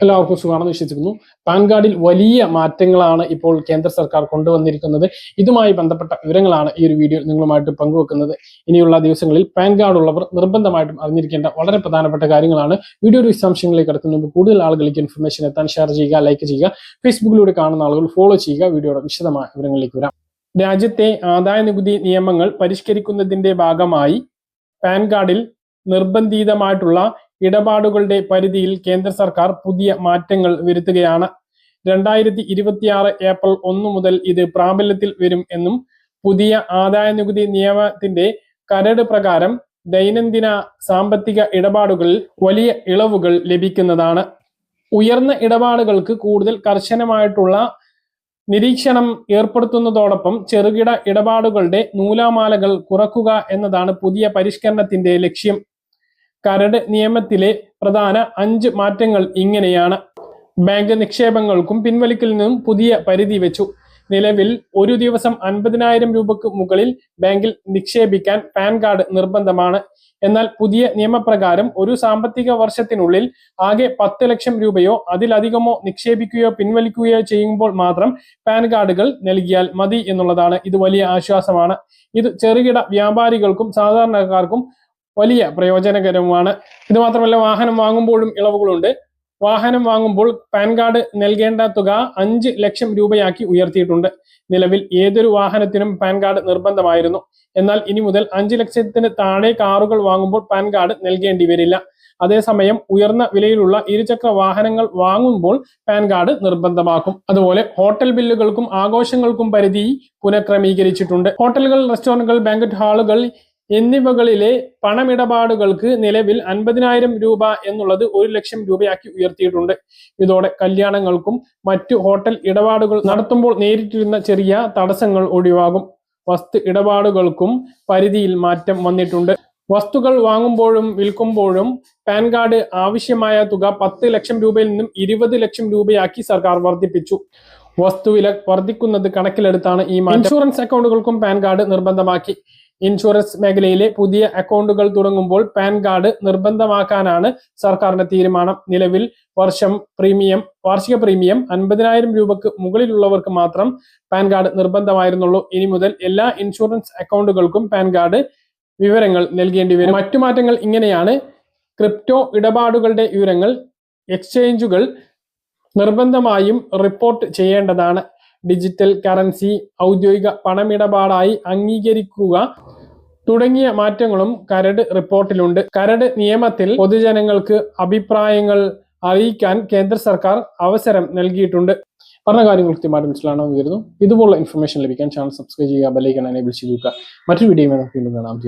എല്ലാവർക്കും സുഖമാണെന്ന് വിശ്വസിക്കുന്നു. പാൻ കാർഡിൽ വലിയ മാറ്റങ്ങളാണ് ഇപ്പോൾ കേന്ദ്ര സർക്കാർ കൊണ്ടുവന്നിരിക്കുന്നത്. ഇതുമായി ബന്ധപ്പെട്ട വിവരങ്ങളാണ് ഈ ഒരു വീഡിയോ നിങ്ങളുമായിട്ട് പങ്കുവെക്കുന്നത്. ഇനിയുള്ള ദിവസങ്ങളിൽ പാൻ കാർഡ് ഉള്ളവർ നിർബന്ധമായിട്ടും അറിഞ്ഞിരിക്കേണ്ട വളരെ പ്രധാനപ്പെട്ട കാര്യങ്ങളാണ്. വീഡിയോ വിശദാംശങ്ങളിലേക്ക് കടക്കുന്നതിന് മുമ്പ് കൂടുതൽ ആളുകളിലേക്ക് ഇൻഫർമേഷൻ എത്താൻ ഷെയർ ചെയ്യുക, ലൈക്ക് ചെയ്യുക. ഫേസ്ബുക്കിലൂടെ കാണുന്ന ആളുകൾ ഫോളോ ചെയ്യുക. വീഡിയോയുടെ വിശദമായ വിവരങ്ങളിലേക്ക് വരാം. രാജ്യത്തെ ആദായ നികുതി നിയമങ്ങൾ പരിഷ്കരിക്കുന്നതിന്റെ ഭാഗമായി പാൻ കാർഡിൽ നിർബന്ധിതമായിട്ടുള്ള ഇടപാടുകളുടെ പരിധിയിൽ കേന്ദ്ര സർക്കാർ പുതിയ മാറ്റങ്ങൾ വരുത്തുകയാണ്. 2026 ഏപ്രിൽ 1 മുതൽ ഇത് പ്രാബല്യത്തിൽ വരും എന്നും പുതിയ ആദായ നികുതി നിയമത്തിന്റെ കരട് പ്രകാരം ദൈനംദിന സാമ്പത്തിക ഇടപാടുകളിൽ വലിയ ഇളവുകൾ ലഭിക്കുന്നതാണ്. ഉയർന്ന ഇടപാടുകൾക്ക് കൂടുതൽ കർശനമായിട്ടുള്ള നിരീക്ഷണം ഏർപ്പെടുത്തുന്നതോടൊപ്പം ചെറുകിട ഇടപാടുകളുടെ നൂലാമാലകൾ കുറക്കുക എന്നതാണ് പുതിയ പരിഷ്കരണത്തിന്റെ ലക്ഷ്യം. കരട് നിയമത്തിലെ പ്രധാന 5 മാറ്റങ്ങൾ ഇങ്ങനെയാണ്. ബാങ്ക് നിക്ഷേപങ്ങൾക്കും പിൻവലിക്കലിനും പുതിയ പരിധി വെച്ചു. നിലവിൽ ഒരു ദിവസം 50,000 രൂപയ്ക്ക് മുകളിൽ ബാങ്കിൽ നിക്ഷേപിക്കാൻ പാൻ കാർഡ് നിർബന്ധമാണ്. എന്നാൽ പുതിയ നിയമപ്രകാരം ഒരു സാമ്പത്തിക വർഷത്തിനുള്ളിൽ ആകെ 10 ലക്ഷം രൂപയോ അതിലധികമോ നിക്ഷേപിക്കുകയോ പിൻവലിക്കുകയോ ചെയ്യുമ്പോൾ മാത്രം പാൻ കാർഡുകൾ നൽകിയാൽ മതി എന്നുള്ളതാണ്. ഇത് വലിയ ആശ്വാസമാണ്. ഇത് ചെറുകിട വ്യാപാരികൾക്കും സാധാരണക്കാർക്കും വലിയ പ്രയോജനകരമാണ്. ഇത് മാത്രമല്ല, വാഹനം വാങ്ങുമ്പോഴും ഇളവുകളുണ്ട്. വാഹനം വാങ്ങുമ്പോൾ പാൻ കാർഡ് നൽകേണ്ട തുക 5 ലക്ഷം രൂപയാക്കി ഉയർത്തിയിട്ടുണ്ട്. നിലവിൽ ഏതൊരു വാഹനത്തിനും പാൻ കാർഡ് നിർബന്ധമായിരുന്നു. എന്നാൽ ഇനി മുതൽ 5 ലക്ഷത്തിന് താഴെ കാറുകൾ വാങ്ങുമ്പോൾ പാൻ കാർഡ് നൽകേണ്ടി വരില്ല. അതേസമയം ഉയർന്ന വിലയിലുള്ള ഇരുചക്ര വാഹനങ്ങൾ വാങ്ങുമ്പോൾ പാൻ കാർഡ് നിർബന്ധമാക്കും. അതുപോലെ ഹോട്ടൽ ബില്ലുകൾക്കും ആഘോഷങ്ങൾക്കും പരിധി പുനഃക്രമീകരിച്ചിട്ടുണ്ട്. ഹോട്ടലുകൾ, റെസ്റ്റോറന്റുകൾ, ബാങ്കറ്റ് ഹാളുകൾ എന്നിവകളിലെ പണമിടപാടുകൾക്ക് നിലവിൽ 50,000 രൂപ എന്നുള്ളത് 1 ലക്ഷം രൂപയാക്കി ഉയർത്തിയിട്ടുണ്ട്. ഇതോടെ കല്യാണങ്ങൾക്കും മറ്റു ഹോട്ടൽ ഇടപാടുകൾ നടത്തുമ്പോൾ നേരിട്ടിരുന്ന ചെറിയ തടസ്സങ്ങൾ ഒഴിവാകും. വസ്തു ഇടപാടുകൾക്കും പരിധിയിൽ മാറ്റം വന്നിട്ടുണ്ട്. വസ്തുക്കൾ വാങ്ങുമ്പോഴും വിൽക്കുമ്പോഴും പാൻ കാർഡ് ആവശ്യമായ തുക 10 ലക്ഷം രൂപയിൽ നിന്നും 20 ലക്ഷം രൂപയാക്കി സർക്കാർ വർദ്ധിപ്പിച്ചു. വസ്തുവില വർദ്ധിക്കുന്നത് കണക്കിലെടുത്താണ് ഈ മാറ്റം. ഇൻഷുറൻസ് അക്കൗണ്ടുകൾക്കും പാൻ കാർഡ് നിർബന്ധമാക്കി. ഇൻഷുറൻസ് മേഖലയിലെ പുതിയ അക്കൗണ്ടുകൾ തുടങ്ങുമ്പോൾ പാൻ കാർഡ് നിർബന്ധമാക്കാനാണ് സർക്കാരിന്റെ തീരുമാനം. നിലവിൽ വാർഷിക പ്രീമിയം 50,000 രൂപക്ക് മുകളിലുള്ളവർക്ക് മാത്രം പാൻ കാർഡ് നിർബന്ധമായിരുന്നുള്ളൂ. ഇനി മുതൽ എല്ലാ ഇൻഷുറൻസ് അക്കൗണ്ടുകൾക്കും പാൻ കാർഡ് വിവരങ്ങൾ നൽകേണ്ടി വരും. മറ്റു മാറ്റങ്ങൾ ഇങ്ങനെയാണ്. ക്രിപ്റ്റോ ഇടപാടുകളുടെ വിവരങ്ങൾ എക്സ്ചേഞ്ചുകൾ നിർബന്ധമായും റിപ്പോർട്ട് ചെയ്യേണ്ടതാണ്. ഡിജിറ്റൽ കറൻസി ഔദ്യോഗിക പണമിടപാടായി അംഗീകരിക്കുക തുടങ്ങിയ മാറ്റങ്ങളും കരട് റിപ്പോർട്ടിലുണ്ട്. കരട് നിയമത്തിൽ പൊതുജനങ്ങൾക്ക് അഭിപ്രായങ്ങൾ അറിയിക്കാൻ കേന്ദ്ര സർക്കാർ അവസരം നൽകിയിട്ടുണ്ട്. പറഞ്ഞ കാര്യങ്ങൾ കൃത്യമായിട്ട് മനസ്സിലാണെന്ന് കരുതുന്നു. ഇതുപോലുള്ള ഇൻഫർമേഷൻ ലഭിക്കാൻ ചാനൽ സബ്സ്ക്രൈബ് ചെയ്യുക, ബെൽ ഐക്കൺ എനേബിൾ ചെയ്യുക. മറ്റൊരു വീഡിയോ നമുക്ക് വീണ്ടും കാണാം.